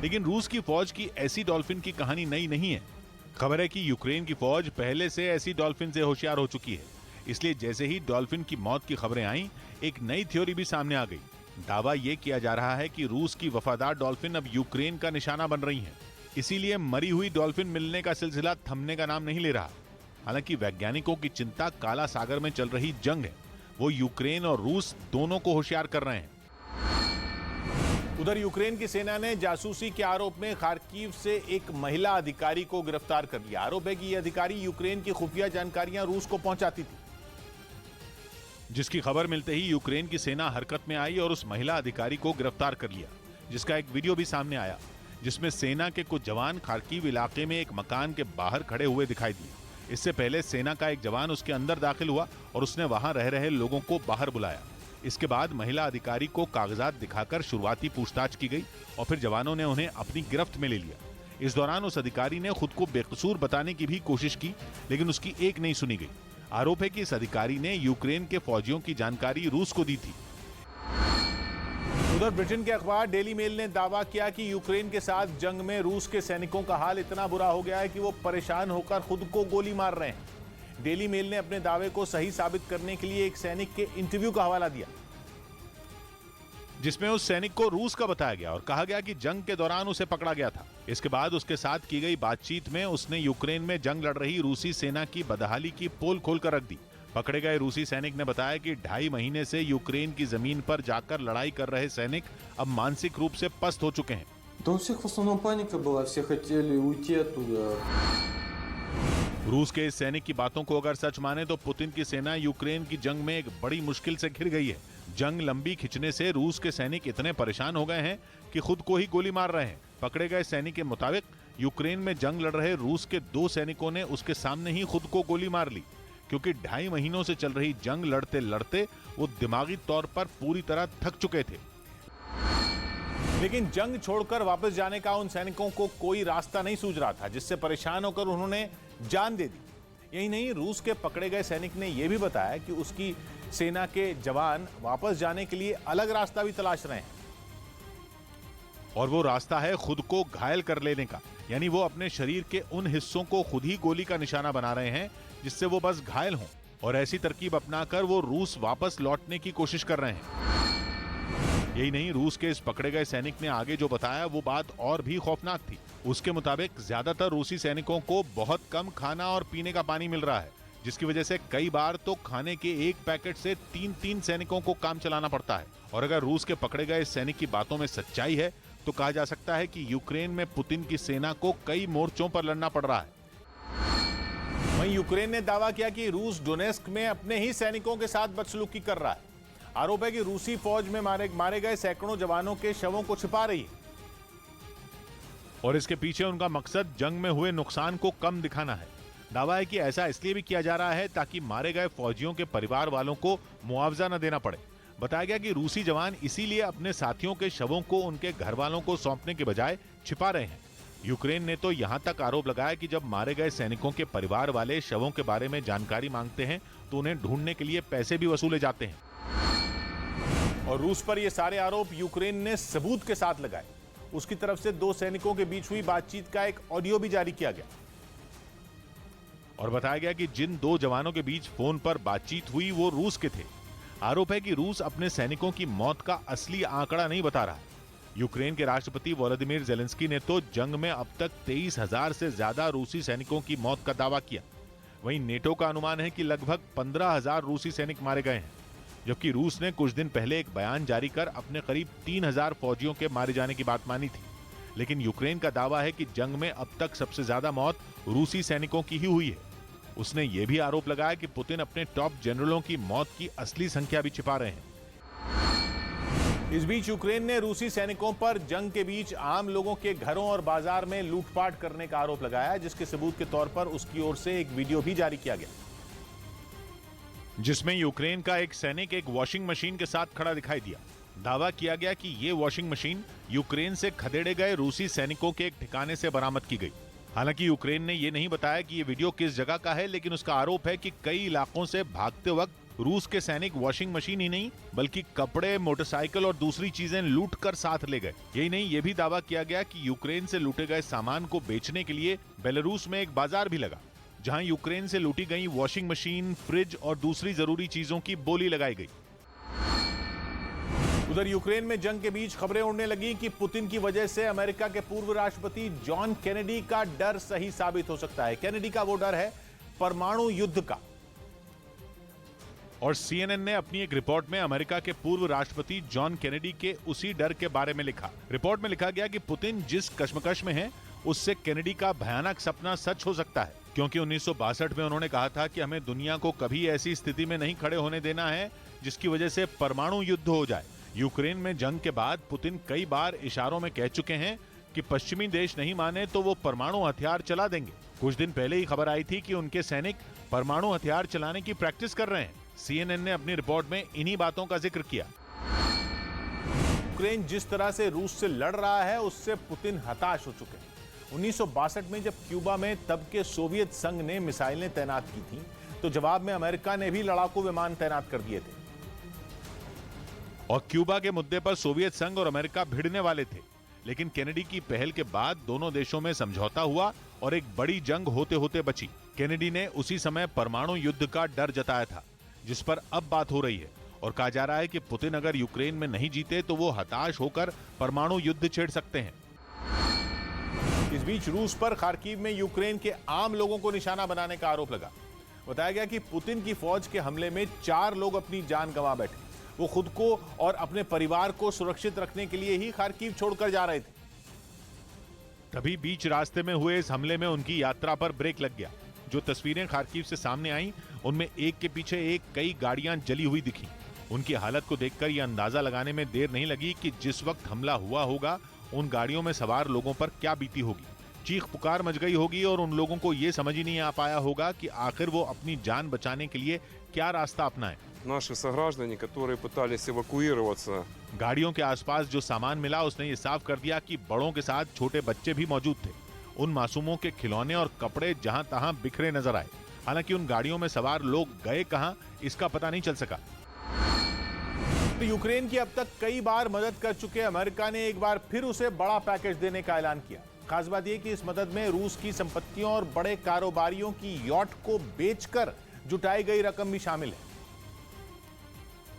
लेकिन रूस की फौज की ऐसी डॉल्फिन की कहानी नई नहीं है। खबर है कि यूक्रेन की फौज पहले से ऐसी डॉल्फिन से होशियार हो चुकी है। इसलिए जैसे ही डॉल्फिन की मौत की खबरें आईं, एक नई थ्योरी भी सामने आ गई। दावा यह किया जा रहा है कि रूस की वफादार डॉल्फिन अब यूक्रेन का निशाना बन रही हैं। इसीलिए मरी हुई डॉल्फिन मिलने का सिलसिला थमने का नाम नहीं ले रहा। हालांकि वैज्ञानिकों की चिंता काला सागर में चल रही जंग है। वो यूक्रेन और रूस दोनों को होशियार कर रहे हैं। उधर यूक्रेन की सेना ने जासूसी के आरोप में खार्किव से एक महिला अधिकारी को गिरफ्तार कर लिया। आरोप है कि यह अधिकारी यूक्रेन की खुफिया जानकारियां रूस को पहुंचाती थी, जिसकी खबर मिलते ही यूक्रेन की सेना हरकत में आई और उस महिला अधिकारी को गिरफ्तार कर लिया, जिसका एक वीडियो भी सामने आया, जिसमें सेना के कुछ जवान खार्किव इलाके में एक मकान के बाहर खड़े हुए दिखाई दिए। इससे पहले सेना का एक जवान उसके अंदर दाखिल हुआ और उसने वहां रह रहे लोगों को बाहर बुलाया। इसके बाद महिला अधिकारी को कागजात दिखाकर शुरुआती पूछताछ की गई और फिर जवानों ने उन्हें अपनी गिरफ्त में ले लिया। इस दौरान उस अधिकारी ने खुद को बेकसूर बताने की भी कोशिश की, लेकिन उसकी एक नहीं सुनी गई। आरोप है कि इस अधिकारी ने यूक्रेन के फौजियों की जानकारी रूस को दी थी। उधर ब्रिटेन के अखबार डेली मेल ने दावा किया कि यूक्रेन के साथ जंग में रूस के सैनिकों का हाल इतना बुरा हो गया है कि वो परेशान होकर खुद को गोली मार रहे हैं। डेली मेल ने अपने दावे को सही साबित करने के लिए एक सैनिक के इंटरव्यू का हवाला दिया, जिसमें उस सैनिक को रूस का बताया गया और कहा गया कि जंग के दौरान उसे पकड़ा गया था। इसके बाद उसके साथ की गई बातचीत में उसने यूक्रेन में जंग लड़ रही रूसी सेना की बदहाली की पोल खोलकर रख दी। पकड़े गए रूसी सैनिक ने बताया कि 2.5 महीने से यूक्रेन की जमीन पर जाकर लड़ाई कर रहे सैनिक अब मानसिक रूप से पस्त हो चुके हैं। तो у всех в основном паника была, все хотели уйти оттуда। रूस के इस सैनिक की बातों को अगर सच माने तो पुतिन की सेना यूक्रेन की जंग में एक बड़ी मुश्किल से घिर गई है। जंग लंबी खिंचने से रूस के सैनिक इतने परेशान हो गए हैं कि खुद को ही गोली मार रहे हैं। पकड़े गए सैनिक के मुताबिक यूक्रेन में जंग लड़ रहे रूस के 2 सैनिकों ने उसके सामने ही खुद को गोली मार ली, क्योंकि 2.5 महीनों से चल रही जंग लड़ते लड़ते वो दिमागी तौर पर पूरी तरह थक चुके थे। लेकिन जंग छोड़कर वापस जाने का उन सैनिकों को कोई रास्ता नहीं सूझ रहा था, जिससे परेशान होकर उन्होंने जान दे दी। यही नहीं, रूस के पकड़े गए सैनिक ने यह भी बताया कि उसकी सेना के जवान वापस जाने के लिए अलग रास्ता भी तलाश रहे हैं, और वो रास्ता है खुद को घायल कर लेने का। यानी वो अपने शरीर के उन हिस्सों को खुद ही गोली का निशाना बना रहे हैं जिससे वो बस घायल हों, और ऐसी तरकीब अपनाकर वो रूस वापस लौटने की कोशिश कर रहे हैं। यही नहीं, रूस के इस पकड़े गए सैनिक ने आगे जो बताया वो बात और भी खौफनाक थी। उसके मुताबिक ज्यादातर रूसी सैनिकों को बहुत कम खाना और पीने का पानी मिल रहा है, जिसकी वजह से कई बार तो खाने के एक पैकेट से 3-3 सैनिकों को काम चलाना पड़ता है। और अगर रूस के पकड़े गए सैनिक की बातों में सच्चाई है तो कहा जा सकता है कि यूक्रेन में पुतिन की सेना को कई मोर्चों पर लड़ना पड़ रहा है। वहीं यूक्रेन ने दावा किया कि रूस डोनेस्क में अपने ही सैनिकों के साथ बदसलूकी कर रहा है। आरोप है कि रूसी फौज में मारे गए सैकड़ों जवानों के शवों को छिपा रही है, और इसके पीछे उनका मकसद जंग में हुए नुकसान को कम दिखाना है। दावा है कि ऐसा इसलिए भी किया जा रहा है ताकि मारे गए फौजियों के परिवार वालों को मुआवजा न देना पड़े। बताया गया कि रूसी जवान इसीलिए अपने साथियों के शवों को उनके घर वालों को सौंपने के बजाय छिपा रहे हैं। यूक्रेन ने तो यहां तक आरोप लगाया कि जब मारे गए सैनिकों के परिवार वाले शवों के बारे में जानकारी मांगते हैं तो उन्हें ढूंढने के लिए पैसे भी वसूले जाते हैं। और रूस पर ये सारे आरोप यूक्रेन ने सबूत के साथ लगाए। उसकी तरफ से 2 सैनिकों के बीच हुई बातचीत का एक ऑडियो भी जारी किया गया, और बताया गया कि जिन 2 जवानों के बीच फोन पर बातचीत हुई वो रूस के थे। आरोप है कि रूस अपने सैनिकों की मौत का असली आंकड़ा नहीं बता रहा। यूक्रेन के राष्ट्रपति वोलोदिमीर ज़ेलेंस्की ने तो जंग में अब तक 23,000 से ज्यादा रूसी सैनिकों की मौत का दावा किया। वहीं नेटो का अनुमान है कि लगभग 15,000 रूसी सैनिक मारे गए हैं, जबकि रूस ने कुछ दिन पहले एक बयान जारी कर अपने करीब 3,000 फौजियों के मारे जाने की बात मानी थी। लेकिन यूक्रेन का दावा है कि जंग में अब तक सबसे ज्यादा मौत रूसी सैनिकों की ही हुई है। उसने यह भी आरोप लगाया कि पुतिन अपने टॉप जनरलों की मौत की असली संख्या भी छिपा रहे हैं। इस बीच यूक्रेन ने रूसी सैनिकों पर जंग के बीच आम लोगों के घरों और बाजार में लूटपाट करने का आरोप लगाया, जिसके सबूत के तौर पर उसकी ओर से एक वीडियो भी जारी किया गया, जिसमें यूक्रेन का एक सैनिक एक वॉशिंग मशीन के साथ खड़ा दिखाई दिया। दावा किया गया कि यह वॉशिंग मशीन यूक्रेन से खदेड़े गए रूसी सैनिकों के एक ठिकाने से बरामद की गई। हालांकि यूक्रेन ने यह नहीं बताया कि यह वीडियो किस जगह का है, लेकिन उसका आरोप है कि कई इलाकों से भागते वक्त रूस के सैनिक वॉशिंग मशीन ही नहीं बल्कि कपड़े, मोटरसाइकिल और दूसरी चीजें लूट कर साथ ले गए। यही नहीं, ये भी दावा किया गया कि यूक्रेन से लूटे गए सामान को बेचने के लिए बेलारूस में एक बाजार भी लगा, जहां यूक्रेन से लूटी गई वॉशिंग मशीन, फ्रिज और दूसरी जरूरी चीजों की बोली लगाई गई। उधर यूक्रेन में जंग के बीच खबरें उड़ने लगी कि पुतिन की वजह से अमेरिका के पूर्व राष्ट्रपति जॉन कैनेडी का डर सही साबित हो सकता है। कैनेडी का वो डर है परमाणु युद्ध का। और सीएनएन ने अपनी एक रिपोर्ट में अमेरिका के पूर्व राष्ट्रपति जॉन कैनेडी के उसी डर के बारे में लिखा। रिपोर्ट में लिखा गया कि पुतिन जिस कश्मकश में है उससे कैनेडी का भयानक सपना सच हो सकता है, क्योंकि 1962 में उन्होंने कहा था कि हमें दुनिया को कभी ऐसी स्थिति में नहीं खड़े होने देना है जिसकी वजह से परमाणु युद्ध हो जाए। यूक्रेन में जंग के बाद पुतिन कई बार इशारों में कह चुके हैं कि पश्चिमी देश नहीं माने तो वो परमाणु हथियार चला देंगे। कुछ दिन पहले ही खबर आई थी कि उनके सैनिक परमाणु हथियार चलाने की प्रैक्टिस कर रहे हैं। सीएनएन ने अपनी रिपोर्ट में इन्हीं बातों का जिक्र किया। यूक्रेन जिस तरह से रूस से लड़ रहा है उससे पुतिन हताश हो चुके हैं। 1962 में जब क्यूबा में तब के सोवियत संघ ने मिसाइलें तैनात की थी तो जवाब में अमेरिका ने भी लड़ाकू विमान तैनात कर दिए थे और क्यूबा के मुद्दे पर सोवियत संघ और अमेरिका भिड़ने वाले थे, लेकिन कैनेडी की पहल के बाद दोनों देशों में समझौता हुआ और एक बड़ी जंग होते होते बची। कैनेडी ने उसी समय परमाणु युद्ध का डर जताया था, जिस पर अब बात हो रही है और कहा जा रहा है कि पुतिन अगर यूक्रेन में नहीं जीते तो वो हताश होकर परमाणु युद्ध छेड़ सकते हैं। इस बीच रूस पर खार्किव में यूक्रेन के आम लोगों को निशाना बनाने का आरोप लगा। बताया गया कि पुतिन की फौज के हमले में 4 लोग अपनी जान गंवा बैठे। वो खुद को और अपने परिवार को सुरक्षित रखने के लिए ही खार्किव छोड़कर जा रहे थे। तभी बीच रास्ते में हुए इस हमले में उनकी यात्रा पर ब्रेक लग गया। जो तस्वीरें खार्किव से सामने आईं, उनमें एक के पीछे एक कई गाड़ियां जली हुई दिखी। उनकी हालत को देखकर यह अंदाजा लगाने में देर नहीं लगी कि जिस वक्त हमला हुआ होगा उन गाड़ियों में सवार लोगों पर क्या बीती होगी। चीख पुकार मच गई होगी और उन लोगों को यह समझ ही नहीं आ पाया होगा कि आखिर वो अपनी जान बचाने के लिए क्या रास्ता अपनाएं। Наши сограждане, которые пытались эвакуироваться. गाड़ियों के आसपास जो सामान मिला उसने ये साफ कर दिया कि बड़ों के साथ छोटे बच्चे भी मौजूद थे। उन मासूमों के खिलौने और कपड़े जहां तहां बिखरे नजर आए। हालांकि उन गाड़ियों में सवार लोग गए कहां इसका पता नहीं चल सका। तो यूक्रेन की अब तक कई बार मदद कर चुके अमेरिका ने एक बार फिर उसे बड़ा पैकेज देने का ऐलान किया। खास बात यह कि इस मदद में रूस की संपत्तियों और बड़े कारोबारियों की यॉट को बेचकर जुटाई गई रकम भी शामिल है।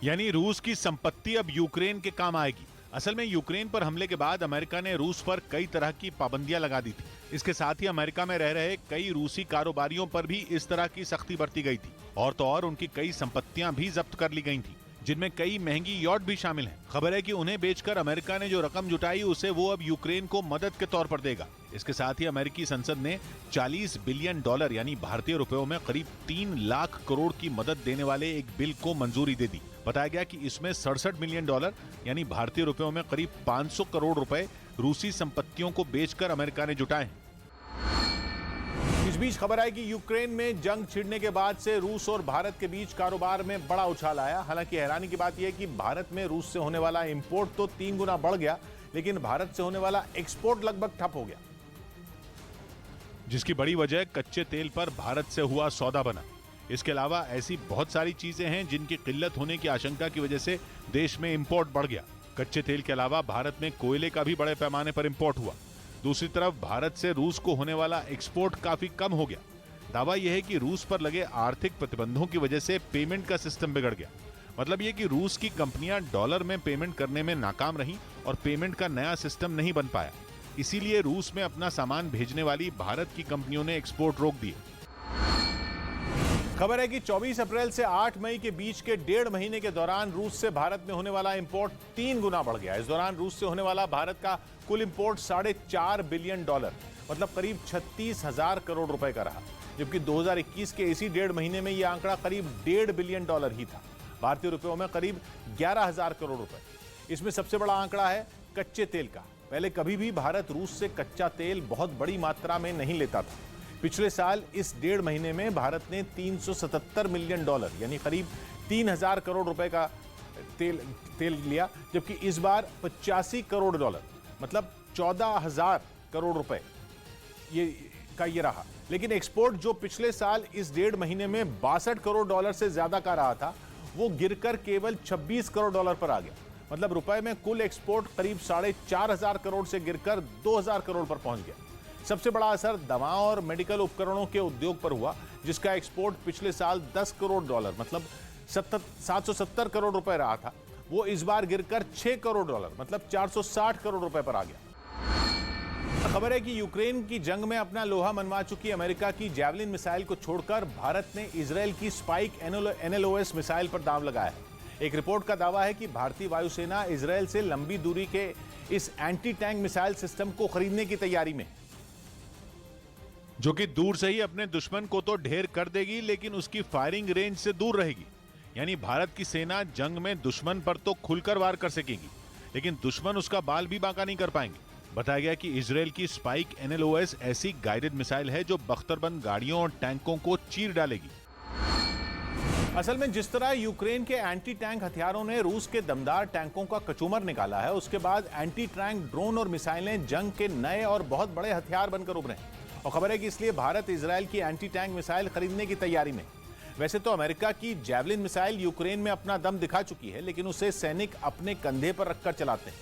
यानी रूस की संपत्ति अब यूक्रेन के काम आएगी। असल में यूक्रेन पर हमले के बाद अमेरिका ने रूस पर कई तरह की पाबंदियां लगा दी थी। इसके साथ ही अमेरिका में रह रहे कई रूसी कारोबारियों पर भी इस तरह की सख्ती बरती गई थी और तो और उनकी कई संपत्तियां भी जब्त कर ली गई थी, जिनमें कई महंगी यॉट भी शामिल हैं। खबर है कि उन्हें बेचकर अमेरिका ने जो रकम जुटाई उसे वो अब यूक्रेन को मदद के तौर पर देगा। इसके साथ ही अमेरिकी संसद ने $40 बिलियन यानी भारतीय रुपयों में करीब 3 लाख करोड़ की मदद देने वाले एक बिल को मंजूरी दे दी। बताया गया कि इसमें $67 मिलियन यानी भारतीय रुपयों में करीब 500 करोड़ रुपए रूसी संपत्तियों को बेचकर अमेरिका ने जुटाए हैं। इस बीच खबर आई कि यूक्रेन में जंग छिड़ने के बाद से रूस और भारत के बीच कारोबार में बड़ा उछाल आया। हालांकि हैरानी की बात यह है कि भारत में रूस से होने वाला इंपोर्ट तो 3 गुना बढ़ गया, लेकिन भारत से होने वाला एक्सपोर्ट लगभग ठप हो गया, जिसकी बड़ी वजह कच्चे तेल पर भारत से हुआ सौदा बना। इसके अलावा ऐसी बहुत सारी चीजें हैं जिनकी किल्लत होने की आशंका की वजह से देश में इंपोर्ट बढ़ गया। कच्चे तेल के अलावा भारत में कोयले का भी बड़े पैमाने पर इंपोर्ट हुआ। दूसरी तरफ भारत से रूस को होने वाला एक्सपोर्ट काफी कम हो गया। दावा यह है कि रूस पर लगे आर्थिक प्रतिबंधों की वजह से पेमेंट का सिस्टम बिगड़ गया। मतलब यह कि रूस की कंपनियां डॉलर में पेमेंट करने में नाकाम रहीं और पेमेंट का नया सिस्टम नहीं बन पाया। इसीलिए रूस में अपना सामान भेजने वाली भारत की कंपनियों ने एक्सपोर्ट रोक दिए। खबर है कि 24 अप्रैल से 8 मई के बीच के 1.5 महीने के दौरान रूस से भारत में होने वाला इंपोर्ट 3 गुना बढ़ गया। इस दौरान रूस से होने वाला भारत का कुल इंपोर्ट $4.5 बिलियन मतलब करीब 36,000 करोड़ रुपए का रहा, जबकि 2021 के इसी 1.5 महीने में यह आंकड़ा करीब $1.5 बिलियन ही था, भारतीय रुपयों में करीब 11,000 करोड़ रुपए। इसमें सबसे बड़ा आंकड़ा है कच्चे तेल का। पहले कभी भी भारत रूस से कच्चा तेल बहुत बड़ी मात्रा में नहीं लेता था। पिछले साल इस 1.5 महीने में भारत ने $377 मिलियन यानी करीब 3,000 करोड़ रुपए का तेल लिया, जबकि इस बार $85 करोड़ मतलब 14,000 करोड़ रुपए ये रहा। लेकिन एक्सपोर्ट जो पिछले साल इस 1.5 महीने में $62 करोड़ से ज्यादा का रहा था, वो गिरकर केवल 26 करोड़ डॉलर पर आ गया। मतलब रुपए में कुल एक्सपोर्ट करीब 4,500 करोड़ से गिरकर 2,000 करोड़ पर पहुंच गया। सबसे बड़ा असर दवाओं और मेडिकल उपकरणों के उद्योग पर हुआ, जिसका एक्सपोर्ट पिछले साल 10 करोड़ डॉलर मतलब 770 करोड़ रुपए रहा था, वो इस बार गिरकर 6 करोड़ डॉलर मतलब 460 करोड़ रुपए पर आ गया। खबर है कि यूक्रेन की जंग में अपना लोहा मनवा चुकी अमेरिका की जैवलिन मिसाइल को छोड़कर भारत ने इजरायल की स्पाइक NLOS मिसाइल पर दांव लगाया है। एक रिपोर्ट का दावा है कि भारतीय वायुसेना इजरायल से लंबी दूरी के इस एंटी टैंक मिसाइल सिस्टम को खरीदने की तैयारी में, जो कि दूर से ही अपने दुश्मन को तो ढेर कर देगी लेकिन उसकी फायरिंग रेंज से दूर रहेगी। यानी भारत की सेना जंग में दुश्मन पर तो खुलकर वार कर सकेगी, लेकिन दुश्मन उसका बाल भी बांका नहीं कर पाएंगे। बताया गया कि इजरायल की स्पाइक NLOS ऐसी गाइडेड मिसाइल है जो बख्तरबंद गाड़ियों और टैंकों को चीर डालेगी। असल में जिस तरह यूक्रेन के एंटी टैंक हथियारों ने रूस के दमदार टैंकों का कचूमर निकाला है, उसके बाद एंटी टैंक ड्रोन और मिसाइलें जंग के नए और बहुत बड़े हथियार बनकर उभरे हैं। और खबर है कि इसलिए भारत इजरायल की एंटी टैंक मिसाइल खरीदने की तैयारी में। वैसे तो अमेरिका की जैवलिन मिसाइल यूक्रेन में अपना दम दिखा चुकी है, लेकिन उसे सैनिक अपने कंधे पर रखकर चलाते हैं।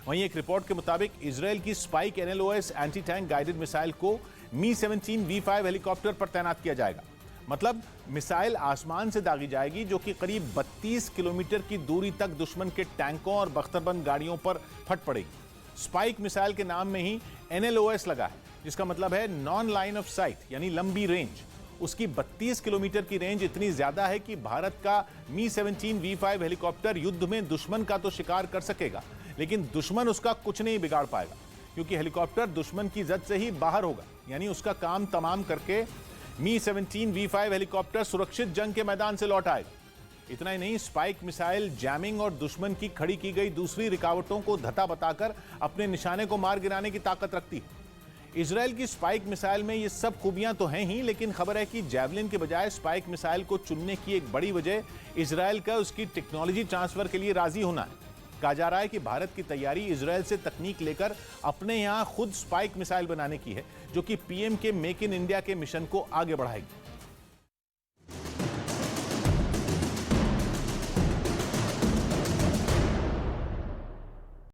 वहीं एक रिपोर्ट के मुताबिक इजरायल की spike NLOS anti tank guided missile को Mi-17 V5 हेलीकॉप्टर पर तैनात किया जाएगा। मतलब मिसाइल आसमान से दागी जाएगी, जो कि करीब 32 किलोमीटर की दूरी तक दुश्मन के टैंकों और बख्तरबंद गाड़ियों पर फट पड़ेगी। स्पाइक मिसाइल के नाम में ही NLOS लगा है, जिसका मतलब है नॉन लाइन ऑफ साइट, यानी लंबी रेंज। उसकी 32 किलोमीटर की रेंज इतनी ज्यादा है कि भारत का Mi-17 V5 हेलीकॉप्टर युद्ध में दुश्मन का तो शिकार कर सकेगा, लेकिन दुश्मन उसका कुछ नहीं बिगाड़ पाएगा, क्योंकि हेलीकॉप्टर दुश्मन की जद से ही बाहर होगा। यानी उसका काम तमाम करके Mi-17 V5 हेलीकॉप्टर सुरक्षित जंग के मैदान से लौट आएगा। इतना ही नहीं, स्पाइक मिसाइल जैमिंग और दुश्मन की खड़ी की गई दूसरी रुकावटों को धता बताकर अपने निशाने को मार गिराने की ताकत रखती है। इजरायल की स्पाइक मिसाइल में ये सब खूबियां तो हैं ही, लेकिन खबर है कि जैवलिन के बजाय स्पाइक मिसाइल को चुनने की एक बड़ी वजह इजरायल का उसकी टेक्नोलॉजी ट्रांसफर के लिए राजी होना है। कहा जा रहा है कि भारत की तैयारी इजरायल से तकनीक लेकर अपने यहां खुद स्पाइक मिसाइल बनाने की है, जो कि PM के मेक इन इंडिया के मिशन को आगे बढ़ाएगी।